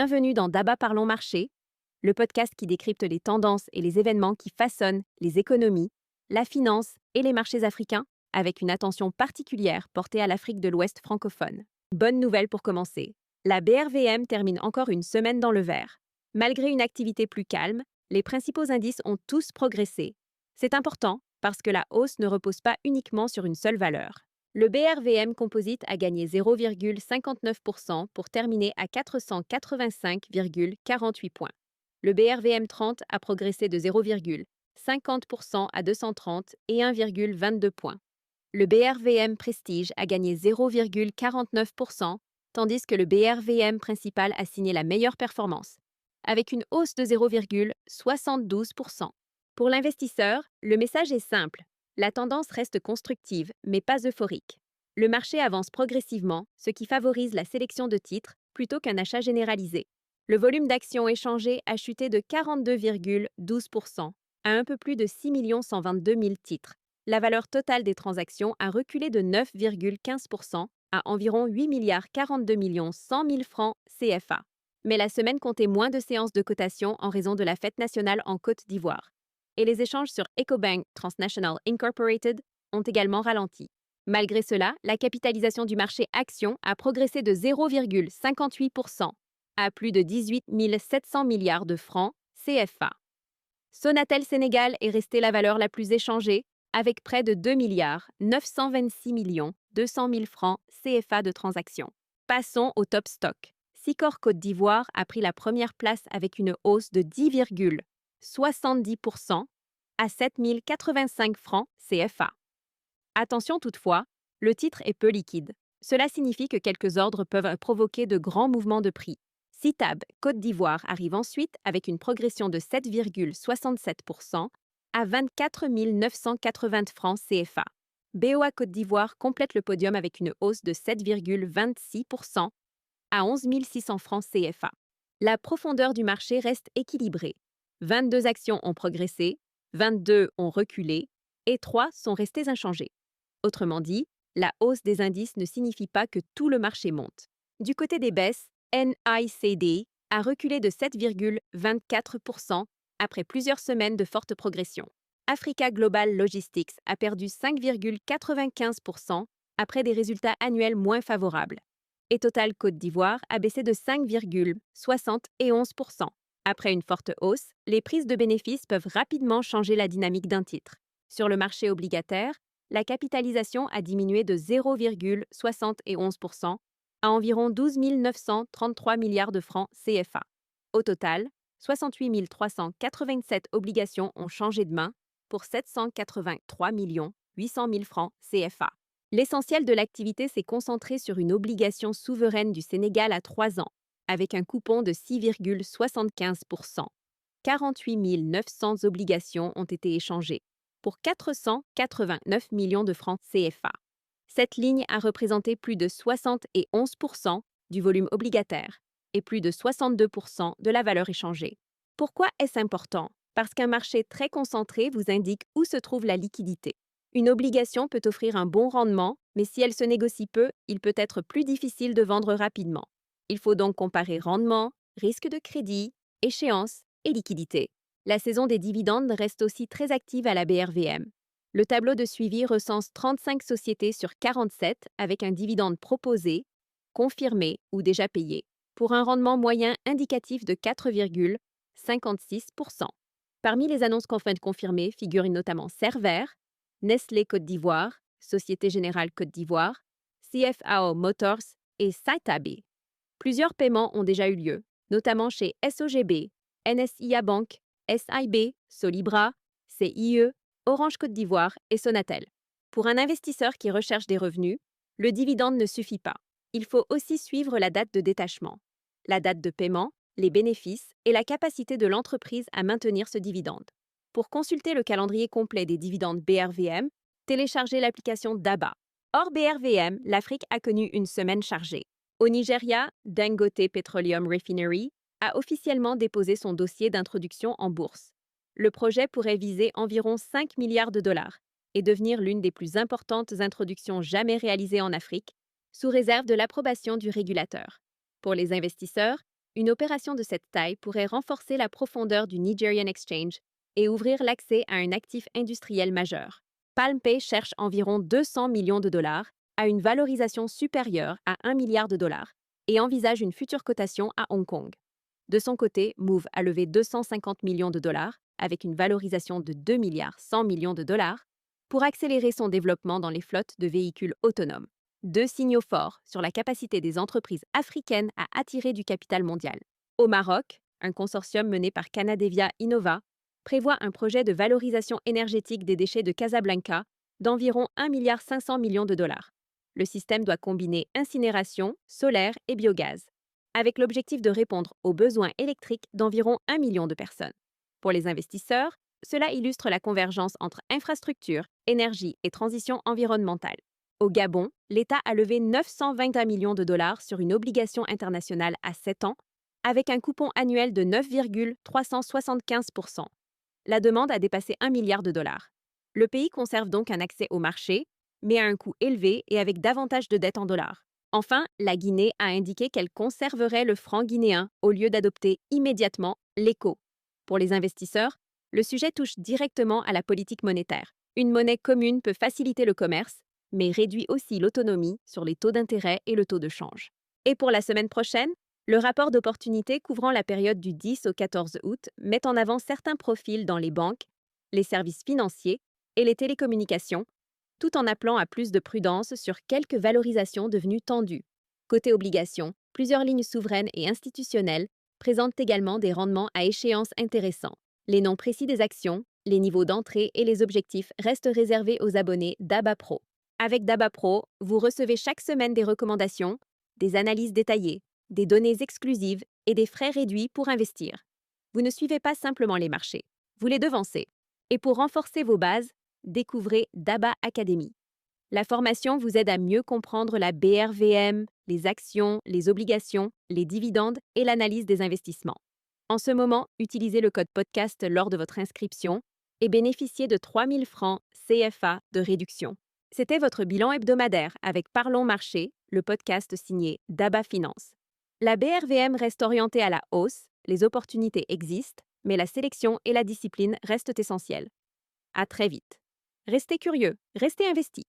Bienvenue dans Daba Parlons Marché, le podcast qui décrypte les tendances et les événements qui façonnent les économies, la finance et les marchés africains, avec une attention particulière portée à l'Afrique de l'Ouest francophone. Bonne nouvelle pour commencer. La BRVM termine encore une semaine dans le vert. Malgré une activité plus calme, les principaux indices ont tous progressé. C'est important parce que la hausse ne repose pas uniquement sur une seule valeur. Le BRVM Composite a gagné 0,59% pour terminer à 485,48 points. Le BRVM 30 a progressé de 0,50% à 230 et 1,22 points. Le BRVM Prestige a gagné 0,49%, tandis que le BRVM principal a signé la meilleure performance, avec une hausse de 0,72%. Pour l'investisseur, le message est simple. La tendance reste constructive, mais pas euphorique. Le marché avance progressivement, ce qui favorise la sélection de titres plutôt qu'un achat généralisé. Le volume d'actions échangées a chuté de 42,12% à un peu plus de 6 122 000 titres. La valeur totale des transactions a reculé de 9,15% à environ 8,42 100 000 francs CFA. Mais la semaine comptait moins de séances de cotation en raison de la fête nationale en Côte d'Ivoire. Et les échanges sur Ecobank Transnational Incorporated ont également ralenti. Malgré cela, la capitalisation du marché actions a progressé de 0,58% à plus de 18 700 milliards de francs CFA. Sonatel Sénégal est resté la valeur la plus échangée, avec près de 2 926 200 000 francs CFA de transactions. Passons au top stock. Sicor Côte d'Ivoire a pris la première place avec une hausse de 10,70% à 7 085 francs CFA. Attention toutefois, le titre est peu liquide. Cela signifie que quelques ordres peuvent provoquer de grands mouvements de prix. Citab Côte d'Ivoire arrive ensuite avec une progression de 7,67% à 24 980 francs CFA. BOA Côte d'Ivoire complète le podium avec une hausse de 7,26% à 11 600 francs CFA. La profondeur du marché reste équilibrée. 22 actions ont progressé, 22 ont reculé et 3 sont restées inchangées. Autrement dit, la hausse des indices ne signifie pas que tout le marché monte. Du côté des baisses, NICD a reculé de 7,24% après plusieurs semaines de forte progression. Africa Global Logistics a perdu 5,95% après des résultats annuels moins favorables. Et Total Côte d'Ivoire a baissé de 5,71%. Après une forte hausse, les prises de bénéfices peuvent rapidement changer la dynamique d'un titre. Sur le marché obligataire, la capitalisation a diminué de 0,71% à environ 12 933 milliards de francs CFA. Au total, 68 387 obligations ont changé de main pour 783 800 000 francs CFA. L'essentiel de l'activité s'est concentré sur une obligation souveraine du Sénégal à 3 ans, avec un coupon de 6,75%. 48 900 obligations ont été échangées pour 489 millions de francs CFA. Cette ligne a représenté plus de 71% du volume obligataire et plus de 62% de la valeur échangée. Pourquoi est-ce important? Parce qu'un marché très concentré vous indique où se trouve la liquidité. Une obligation peut offrir un bon rendement, mais si elle se négocie peu, il peut être plus difficile de vendre rapidement. Il faut donc comparer rendement, risque de crédit, échéance et liquidité. La saison des dividendes reste aussi très active à la BRVM. Le tableau de suivi recense 35 sociétés sur 47 avec un dividende proposé, confirmé ou déjà payé, pour un rendement moyen indicatif de 4,56%. Parmi les annonces confirmées figurent notamment Cerver, Nestlé Côte d'Ivoire, Société Générale Côte d'Ivoire, CFAO Motors et Saitabe. Plusieurs paiements ont déjà eu lieu, notamment chez SOGB, NSIA Bank, SIB, Solibra, CIE, Orange Côte d'Ivoire et Sonatel. Pour un investisseur qui recherche des revenus, le dividende ne suffit pas. Il faut aussi suivre la date de détachement, la date de paiement, les bénéfices et la capacité de l'entreprise à maintenir ce dividende. Pour consulter le calendrier complet des dividendes BRVM, téléchargez l'application DABA. Hors BRVM, l'Afrique a connu une semaine chargée. Au Nigeria, Dangote Petroleum Refinery a officiellement déposé son dossier d'introduction en bourse. Le projet pourrait viser environ 5 milliards de dollars et devenir l'une des plus importantes introductions jamais réalisées en Afrique, sous réserve de l'approbation du régulateur. Pour les investisseurs, Une opération de cette taille pourrait renforcer la profondeur du Nigerian Exchange et ouvrir l'accès à un actif industriel majeur. PalmPay cherche environ 200 millions de dollars, à une valorisation supérieure à 1 milliard de dollars, et envisage une future cotation à Hong Kong. De son côté, Move a levé 250 millions de dollars, avec une valorisation de 2 milliards 100 millions de dollars, pour accélérer son développement dans les flottes de véhicules autonomes. Deux signaux forts sur la capacité des entreprises africaines à attirer du capital mondial. Au Maroc, un consortium mené par Canadevia Innova prévoit un projet de valorisation énergétique des déchets de Casablanca d'environ 1,5 milliard de dollars. Le système doit combiner incinération, solaire et biogaz, avec l'objectif de répondre aux besoins électriques d'environ 1 million de personnes. Pour les investisseurs, cela illustre la convergence entre infrastructure, énergie et transition environnementale. Au Gabon, l'État a levé 921 millions de dollars sur une obligation internationale à 7 ans, avec un coupon annuel de 9,375%. La demande a dépassé 1 milliard de dollars. Le pays conserve donc un accès au marché, mais à un coût élevé et avec davantage de dettes en dollars. Enfin, la Guinée a indiqué qu'elle conserverait le franc guinéen au lieu d'adopter immédiatement l'ECO. Pour les investisseurs, le sujet touche directement à la politique monétaire. Une monnaie commune peut faciliter le commerce, mais réduit aussi l'autonomie sur les taux d'intérêt et le taux de change. Et pour la semaine prochaine, le rapport d'opportunité couvrant la période du 10 au 14 août met en avant certains profils dans les banques, les services financiers et les télécommunications, tout en appelant à plus de prudence sur quelques valorisations devenues tendues. Côté obligations, plusieurs lignes souveraines et institutionnelles présentent également des rendements à échéance intéressants. Les noms précis des actions, les niveaux d'entrée et les objectifs restent réservés aux abonnés d'ABA Pro. Avec DABA Pro, vous recevez chaque semaine des recommandations, des analyses détaillées, des données exclusives et des frais réduits pour investir. Vous ne suivez pas simplement les marchés, vous les devancez. Et pour renforcer vos bases, découvrez DABA Academy. La formation vous aide à mieux comprendre la BRVM, les actions, les obligations, les dividendes et l'analyse des investissements. En ce moment, utilisez le code podcast lors de votre inscription et bénéficiez de 3 000 francs CFA de réduction. C'était votre bilan hebdomadaire avec Parlons Marché, le podcast signé DABA Finance. La BRVM reste orientée à la hausse, les opportunités existent, mais la sélection et la discipline restent essentielles. À très vite. Restez curieux, restez investis.